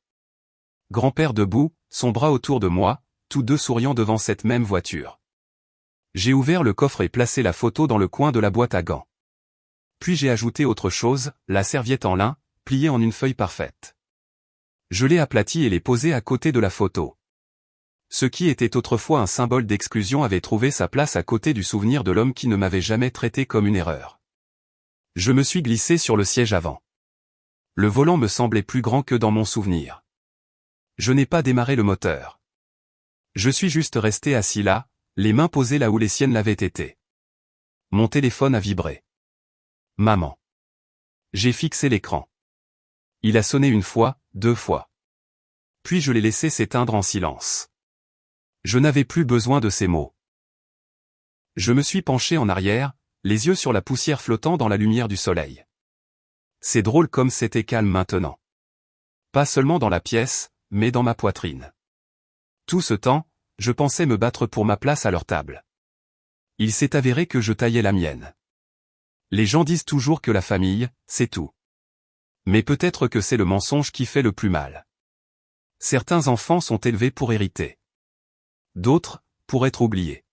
Grand-père debout, son bras autour de moi, tous deux souriant devant cette même voiture. J'ai ouvert le coffre et placé la photo dans le coin de la boîte à gants. Puis j'ai ajouté autre chose, la serviette en lin, pliée en une feuille parfaite. Je l'ai aplatie et l'ai posée à côté de la photo. Ce qui était autrefois un symbole d'exclusion avait trouvé sa place à côté du souvenir de l'homme qui ne m'avait jamais traité comme une erreur. Je me suis glissé sur le siège avant. Le volant me semblait plus grand que dans mon souvenir. Je n'ai pas démarré le moteur. Je suis juste resté assis là, les mains posées là où les siennes l'avaient été. Mon téléphone a vibré. Maman. J'ai fixé l'écran. Il a sonné une fois, 2 fois. Puis je l'ai laissé s'éteindre en silence. Je n'avais plus besoin de ces mots. Je me suis penché en arrière, les yeux sur la poussière flottant dans la lumière du soleil. C'est drôle comme c'était calme maintenant. Pas seulement dans la pièce, mais dans ma poitrine. Tout ce temps, je pensais me battre pour ma place à leur table. Il s'est avéré que je taillais la mienne. Les gens disent toujours que la famille, c'est tout. Mais peut-être que c'est le mensonge qui fait le plus mal. Certains enfants sont élevés pour hériter. D'autres, pour être oubliés.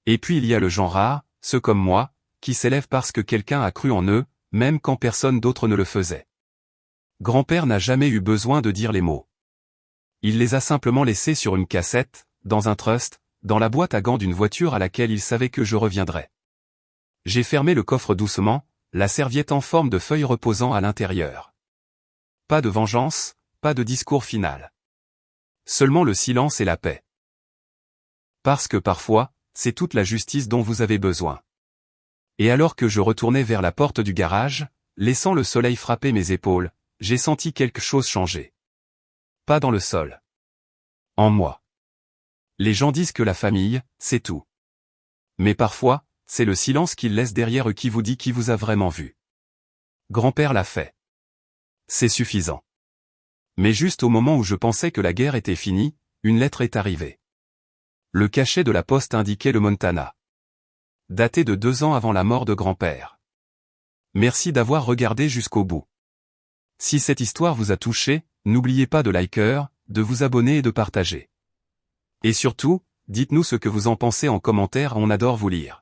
Et puis il y a le genre rare, ceux comme moi, qui s'élèvent parce que quelqu'un a cru en eux, même quand personne d'autre ne le faisait. Grand-père n'a jamais eu besoin de dire les mots. Il les a simplement laissés sur une cassette, dans un trust, dans la boîte à gants d'une voiture à laquelle il savait que je reviendrais. J'ai fermé le coffre doucement, la serviette en forme de feuille reposant à l'intérieur. Pas de vengeance, pas de discours final. Seulement le silence et la paix. Parce que parfois, c'est toute la justice dont vous avez besoin. Et alors que je retournais vers la porte du garage, laissant le soleil frapper mes épaules, j'ai senti quelque chose changer. Pas dans le sol. En moi. Les gens disent que la famille, c'est tout. Mais parfois, c'est le silence qu'ils laissent derrière eux qui vous dit qui vous a vraiment vu. Grand-père l'a fait. C'est suffisant. Mais juste au moment où je pensais que la guerre était finie, une lettre est arrivée. Le cachet de la poste indiquait le Montana. Daté de 2 ans avant la mort de grand-père. Merci d'avoir regardé jusqu'au bout. Si cette histoire vous a touché, n'oubliez pas de liker, de vous abonner et de partager. Et surtout, dites-nous ce que vous en pensez en commentaire, on adore vous lire.